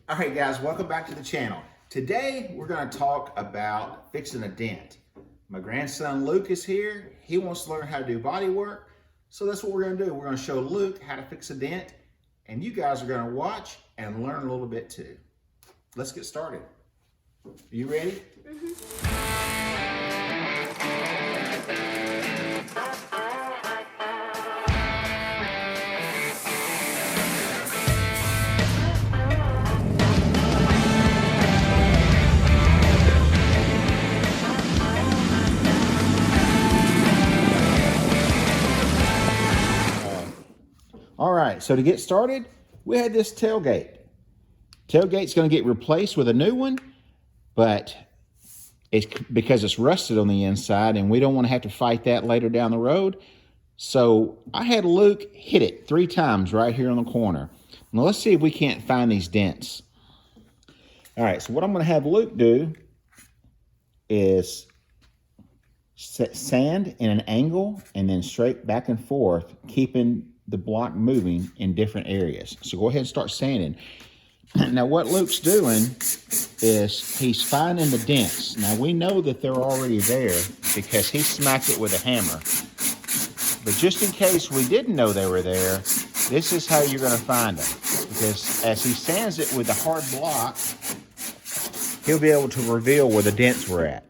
All right, guys, welcome back to the channel. Today, we're going to talk about fixing a dent. My grandson Luke is here. He wants to learn how to do body work. So that's what we're going to do. We're going to show Luke how to fix a dent, and you guys are going to watch and learn a little bit too. Let's get started. Are you ready? All right, so to get started, we had this tailgate. Tailgate's going to get replaced with a new one, but it's because it's rusted on the inside and we don't want to have to fight that later down the road. So I had Luke hit it 3 times right here on the corner. Now let's see if we can't find these dents. All right, so what I'm going to have Luke do is sand in an angle and then straight back and forth, keeping the block moving in different areas. So go ahead and start sanding. Now what Luke's doing is he's finding the dents. Now we know that they're already there because he smacked it with a hammer. But just in case we didn't know they were there, this is how you're going to find them. Because as he sands it with the hard block, he'll be able to reveal where the dents were at.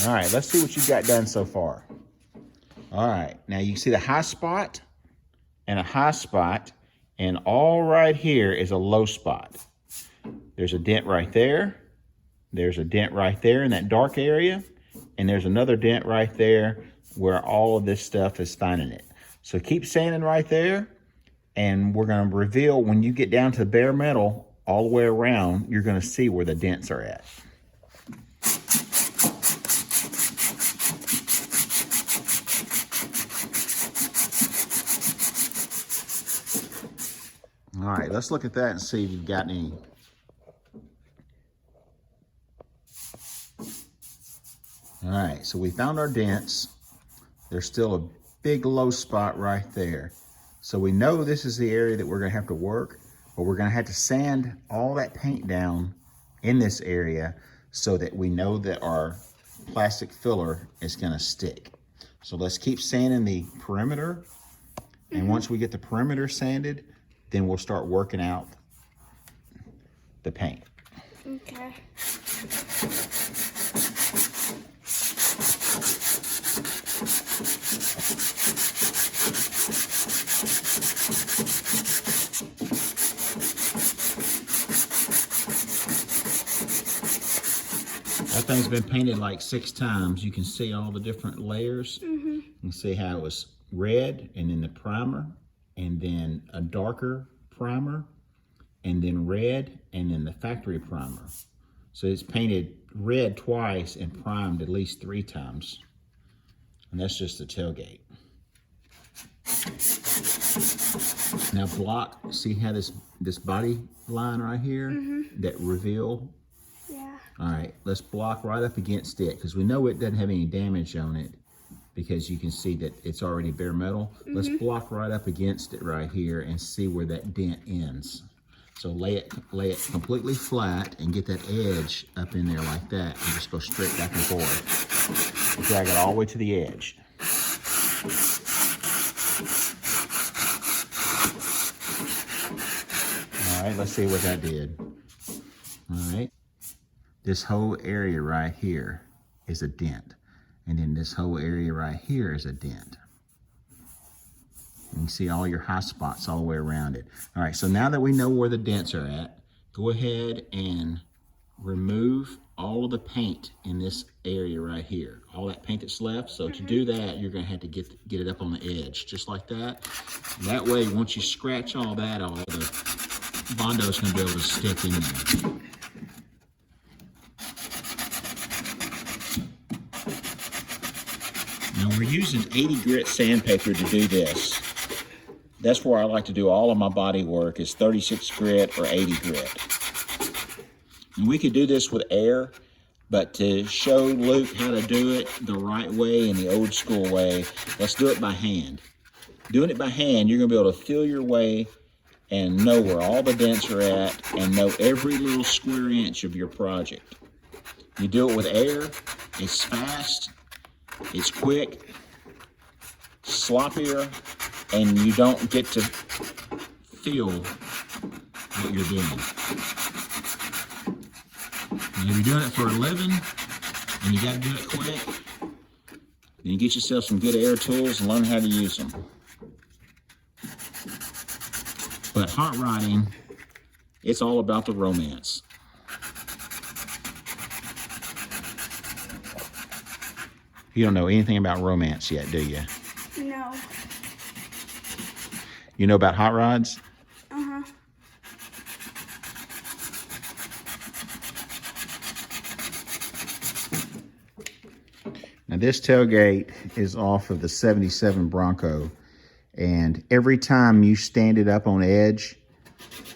All right, let's see what you've got done so far. All right, now you can see the high spot and a high spot, and all right here is a low spot. There's a dent right there. There's a dent right there in that dark area, and there's another dent right there where all of this stuff is finding it. So keep sanding right there, and we're gonna reveal when you get down to the bare metal all the way around, you're gonna see where the dents are at. All right, let's look at that and see if you've got any. All right, so we found our dents. There's still a big low spot right there. So we know this is the area that we're gonna have to work, but we're gonna have to sand all that paint down in this area so that we know that our plastic filler is gonna stick. So let's keep sanding the perimeter. And once we get the perimeter sanded, then we'll start working out the paint. Okay. That thing's been painted like 6 times. You can see all the different layers. You can see how it was red and then the primer, and then a darker primer, and then red, and then the factory primer. So it's painted red twice and primed at least 3 times. And that's just the tailgate. Now block, see how this body line right here, that reveal? Yeah. All right, let's block right up against it because we know it doesn't have any damage on it, because you can see that it's already bare metal. Let's block right up against it right here and see where that dent ends. So lay it completely flat and get that edge up in there like that, and just go straight back and forth. Drag it all the way to the edge. All right, let's see what that did. All right, this whole area right here is a dent. And then this whole area right here is a dent. You can see all your high spots all the way around it. All right, so now that we know where the dents are at, go ahead and remove all of the paint in this area right here. All that paint that's left. So to do that, you're gonna have to get it up on the edge, just like that. And that way, once you scratch all that off, the Bondo's gonna be able to stick in there. Now we're using 80 grit sandpaper to do this. That's where I like to do all of my body work, is 36 grit or 80 grit. And we could do this with air, but to show Luke how to do it the right way and the old school way, let's do it by hand. Doing it by hand, you're gonna be able to feel your way and know where all the dents are at and know every little square inch of your project. You do it with air, it's fast, it's quick, sloppier, and you don't get to feel what you're doing. And if you're doing it for a living and you got to do it quick, then you get yourself some good air tools and learn how to use them. But hot rodding, it's all about the romance. You don't know anything about romance yet, do you? No. You know about hot rods? Uh-huh. Now this tailgate is off of the 77 Bronco, and every time you stand it up on edge,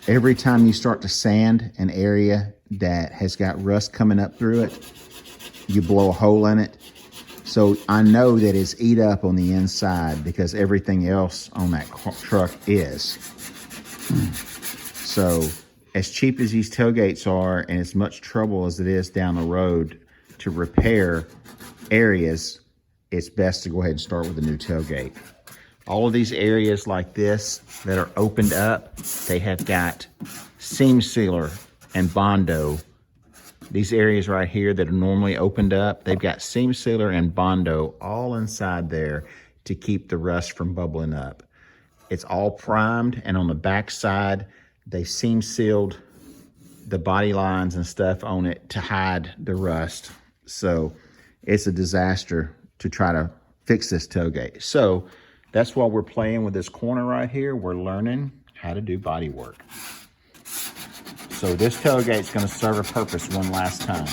every time you start to sand an area that has got rust coming up through it, you blow a hole in it. So I know that it's eat up on the inside because everything else on that truck is. So as cheap as these tailgates are and as much trouble as it is down the road to repair areas, it's best to go ahead and start with a new tailgate. All of these areas like this that are opened up, they have got seam sealer and Bondo. These areas right here that are normally opened up, they've got seam sealer and Bondo all inside there to keep the rust from bubbling up. It's all primed, and on the back side, they seam sealed the body lines and stuff on it to hide the rust. So it's a disaster to try to fix this tailgate. So that's why we're playing with this corner right here. We're learning how to do body work. So this tailgate's gonna serve a purpose one last time.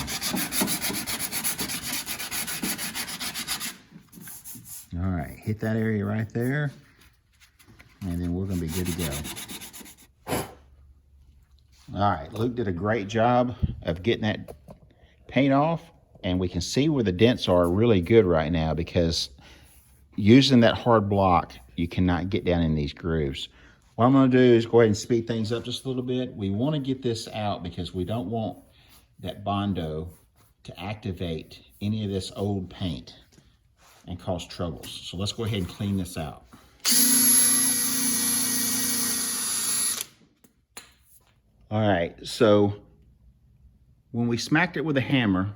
All right, hit that area right there, and then we're gonna be good to go. All right, Luke did a great job of getting that paint off, and we can see where the dents are really good right now because using that hard block, you cannot get down in these grooves. What I'm gonna do is go ahead and speed things up just a little bit. We wanna get this out because we don't want that Bondo to activate any of this old paint and cause troubles. So let's go ahead and clean this out. All right, so when we smacked it with a hammer,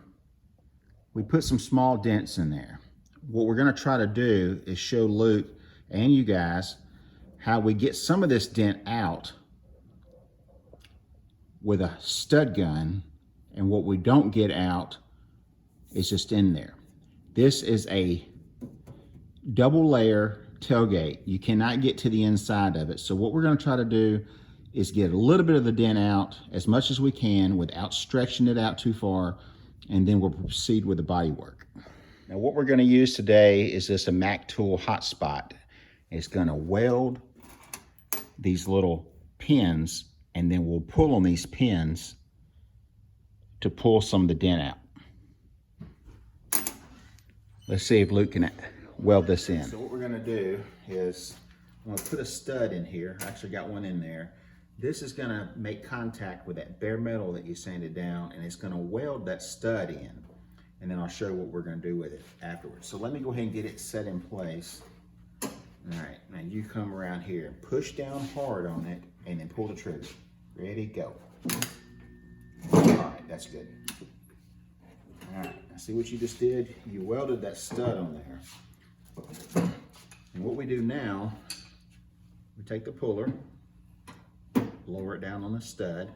we put some small dents in there. What we're gonna try to do is show Luke and you guys how we get some of this dent out with a stud gun, and what we don't get out is just in there. This is a double layer tailgate. You cannot get to the inside of it. So what we're gonna try to do is get a little bit of the dent out as much as we can without stretching it out too far, and then we'll proceed with the body work. Now what we're gonna use today is this a Mac Tool hotspot. It's gonna weld these little pins, and then we'll pull on these pins to pull some of the dent out. Let's see if Luke can weld this in. So what we're gonna do is I'm gonna put a stud in here. I actually got one in there. This is gonna make contact with that bare metal that you sanded down, and it's gonna weld that stud in. And then I'll show you what we're gonna do with it afterwards. So let me go ahead and get it set in place. All right, now you come around here and push down hard on it and then pull the trigger. Ready, go. All right, that's good. All right, now see what you just did? You welded that stud on there. And what we do now, we take the puller, lower it down on the stud,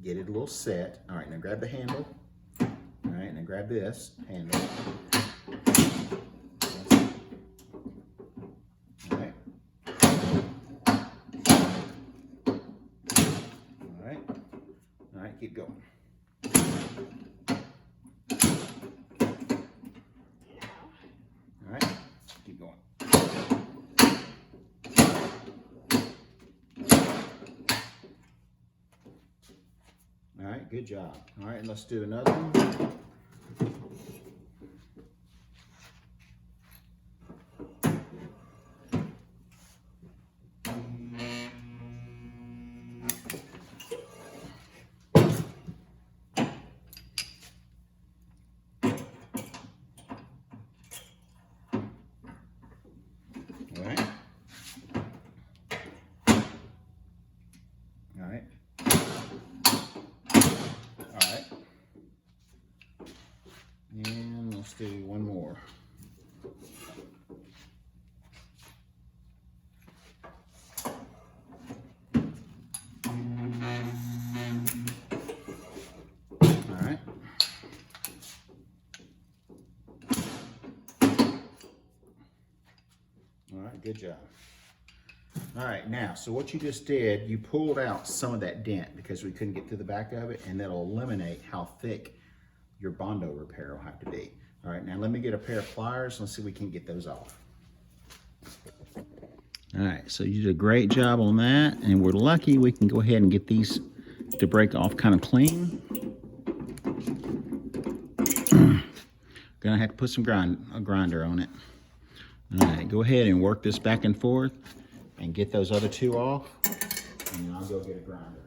get it a little set. All right, now grab the handle. All right, now grab this handle. Keep going. All right, keep going. All right, good job. All right, and let's do another one. do one more. All right. All right, good job. All right, now, so what you just did, you pulled out some of that dent because we couldn't get to the back of it, and that'll eliminate how thick your Bondo repair will have to be. All right, now let me get a pair of pliers. Let's see if we can get those off. All right, so you did a great job on that, and we're lucky we can go ahead and get these to break off kind of clean. Gonna have to put some a grinder on it. All right, go ahead and work this back and forth and get those other two off, and then I'll go get a grinder.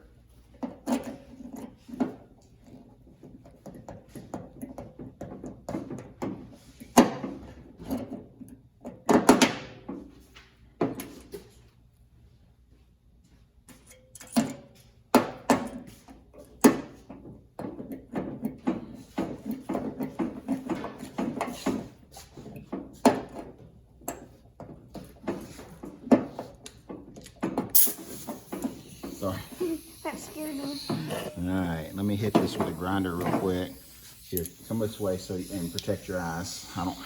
Sorry. That scared me. All right, let me hit this with a grinder real quick. Here, come this way so you and protect your eyes. I don't.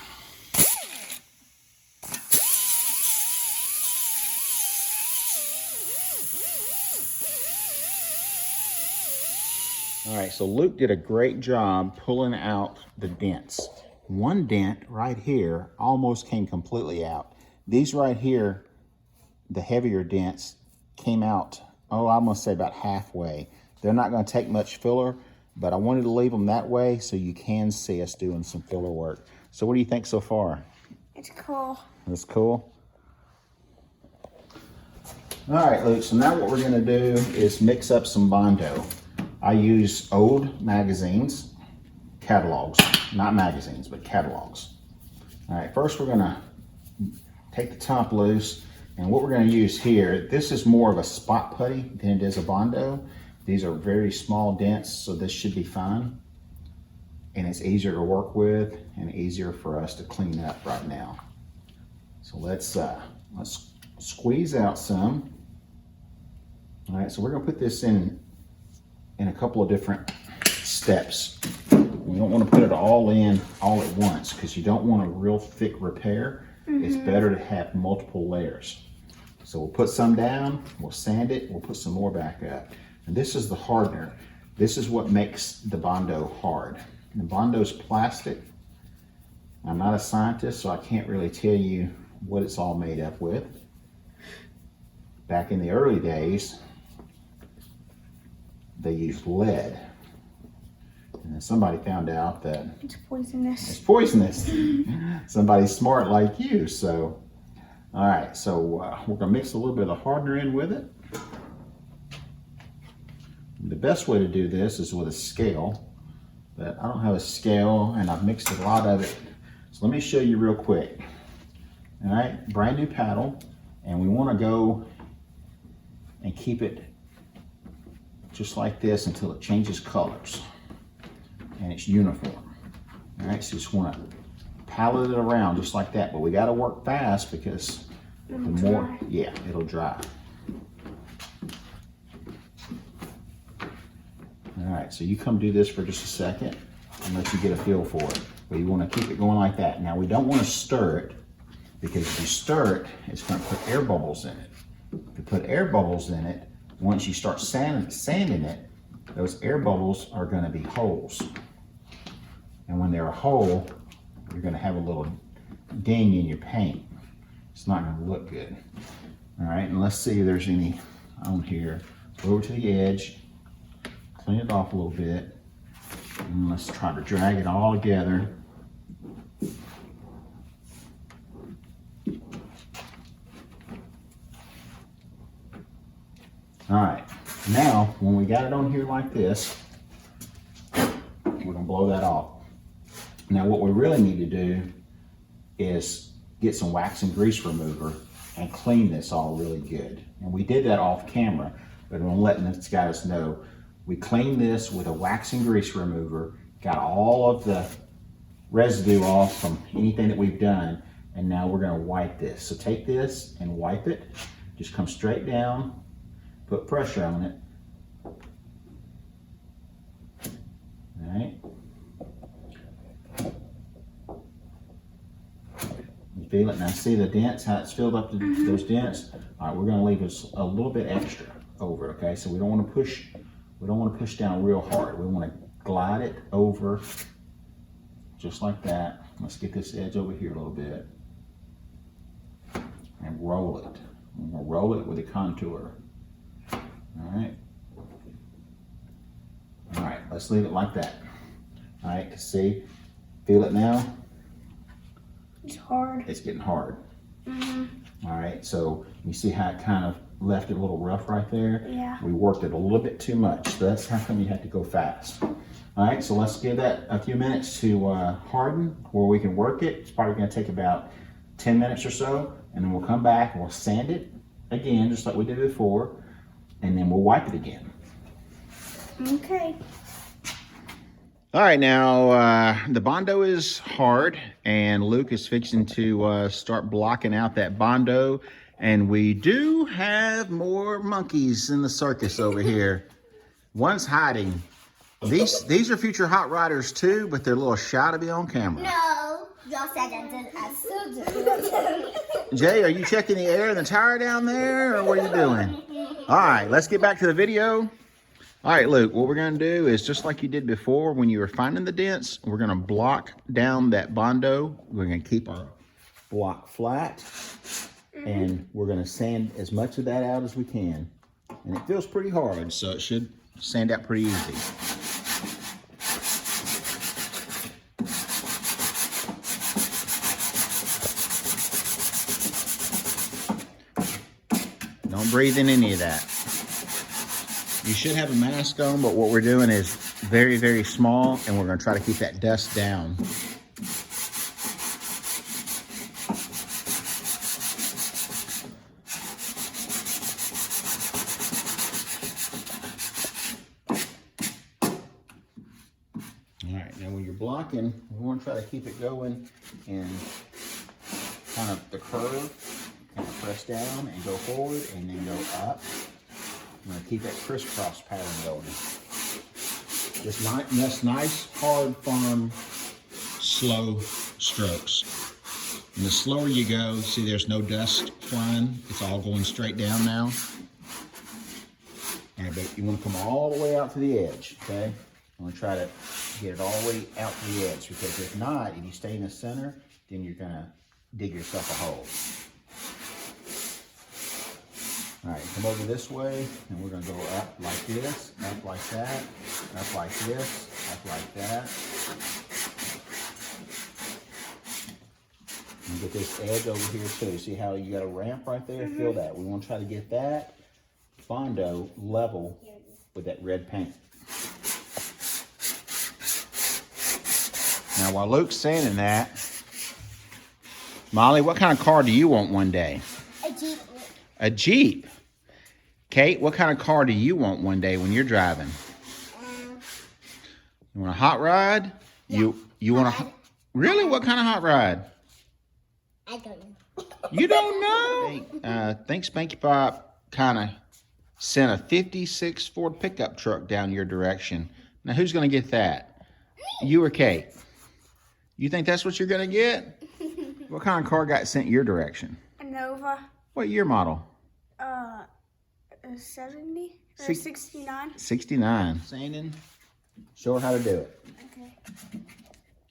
All right, so Luke did a great job pulling out the dents. One dent right here almost came completely out. These right here, the heavier dents, came out, oh, I'm gonna say about halfway. They're not gonna take much filler, but I wanted to leave them that way so you can see us doing some filler work. So what do you think so far? It's cool. That's cool. All right, Luke, so now what we're gonna do is mix up some Bondo. I use old magazines, catalogs, not magazines, but catalogs. All right, first we're gonna take the top loose, and what we're gonna use here, this is more of a spot putty than it is a Bondo. These are very small dents, so this should be fine. And it's easier to work with and easier for us to clean up right now. So let's squeeze out some. All right, so we're gonna put this in a couple of different steps. We don't want to put it all in all at once because you don't want a real thick repair. It's better to have multiple layers. So we'll put some down, we'll sand it, we'll put some more back up. And this is the hardener. This is what makes the Bondo hard. The Bondo's plastic. I'm not a scientist, so I can't really tell you what it's all made up with. Back in the early days, they used lead. And then somebody found out that It's poisonous. it's poisonous. Somebody smart like you. So, all right, so we're gonna mix a little bit of the hardener in with it. The best way to do this is with a scale, but I don't have a scale and I've mixed a lot of it. So let me show you real quick. All right, brand new paddle, and we wanna go and keep it just like this until it changes colors and it's uniform. All right, so you just want to palette it around just like that, but we got to work fast because the more, yeah, it'll dry. All right, so you come do this for just a second and let you get a feel for it. But you want to keep it going like that. Now we don't want to stir it because if you stir it, it's going to put air bubbles in it. If you put air bubbles in it, once you start sanding it, those air bubbles are going to be holes. And when they're a hole, you're going to have a little ding in your paint. It's not going to look good. All right, and let's see if there's any on here. Go over to the edge, clean it off a little bit, and let's try to drag it all together. All right, now when we got it on here like this, we're gonna blow that off. Now what we really need to do is get some wax and grease remover and clean this all really good. And we did that off camera, but I'm letting this guys know, we cleaned this with a wax and grease remover, got all of the residue off from anything that we've done. And now we're gonna wipe this. So take this and wipe it. Just come straight down, put pressure on it. All right. You feel it now? See the dents, how it's filled up those dents? All right, we're gonna leave us a little bit extra over, okay? So we don't wanna push down real hard. We wanna glide it over just like that. Let's get this edge over here a little bit. And roll it. We'll roll it with a contour. All right. All right, let's leave it like that. All right, see, feel it now? It's hard. It's getting hard. Mm-hmm. All right, so you see how it kind of left it a little rough right there? Yeah. We worked it a little bit too much. So that's how come you have to go fast. All right, so let's give that a few minutes to harden where we can work it. It's probably gonna take about 10 minutes or so, and then we'll come back and we'll sand it again, just like we did before, and then we'll wipe it again. Okay. All right, now the Bondo is hard, and Luke is fixing to start blocking out that Bondo, and we do have more monkeys in the circus over here. One's hiding. These are future hot riders too, but they're a little shy to be on camera. No, y'all said that. Jay, are you checking the air in the tire down there, or what are you doing? All right, let's get back to the video. All right, Luke, what we're gonna do is just like you did before when you were finding the dents, we're gonna block down that Bondo. We're gonna keep our block flat, and we're gonna sand as much of that out as we can. And it feels pretty hard, so it should sand out pretty easy. Don't breathe in any of that. You should have a mask on, but what we're doing is very, very small, and we're gonna try to keep that dust down. All right, now when you're blocking, we wanna try to keep it going in kind of the curve, kind of press down and go forward and then go up. I'm gonna keep that crisscross pattern going. Just nice, hard, firm, slow strokes. And the slower you go, see there's no dust flying. It's all going straight down now. And but you wanna come all the way out to the edge, okay? I'm gonna try to get it all the way out to the edge, because if not, if you stay in the center, then you're gonna dig yourself a hole. All right, come over this way, and we're gonna go up like this, up like that, up like this, up like that. And get this edge over here too. See how you got a ramp right there? Feel that. We wanna try to get that Bondo level with that red paint. Now while Luke's sanding that, Molly, what kind of car do you want one day? A Jeep. A Jeep. Kate, what kind of car do you want one day when you're driving? You want a hot rod? Yeah, you want a really? What kind of hot rod? I don't know. You don't know? Think Spanky Pop kind of sent a 56 Ford pickup truck down your direction. Now who's going to get that? You or Kate? You think that's what you're going to get? What kind of car got sent your direction? A Nova. What year model? 70 or 69. 69. Sanding. Show her how to do it. Okay.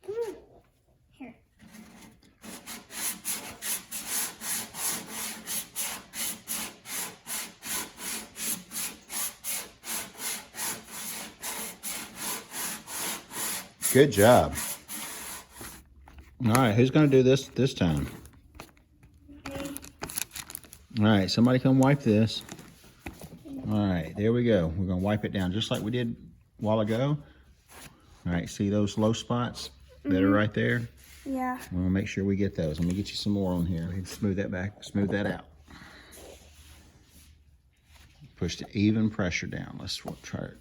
Come on. Here. Good job. All right, who's going to do this time? Me. All right, somebody come wipe this. All right, there we go. We're going to wipe it down just like we did a while ago. All right, see those low spots that are right there? Yeah. We're going to make sure we get those. Let me get you some more on here. Smooth that back, smooth that out. Push the even pressure down. Let's try it.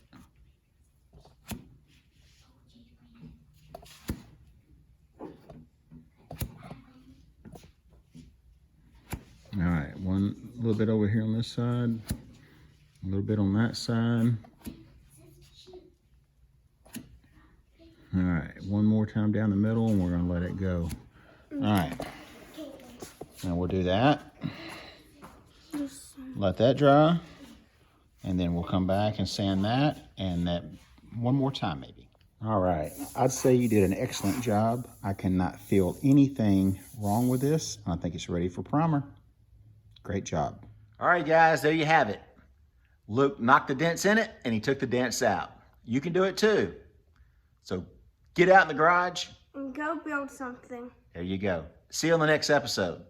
this side, a little bit on that side. All right, one more time down the middle and we're gonna let it go. All right, now we'll do that. Let that dry, and then we'll come back and sand that and that one more time maybe. All right, I'd say you did an excellent job. I cannot feel anything wrong with this. I think it's ready for primer. Great job. All right, guys, there you have it. Luke knocked the dents in it and he took the dents out. You can do it too. So get out in the garage. And go build something. There you go. See you on the next episode.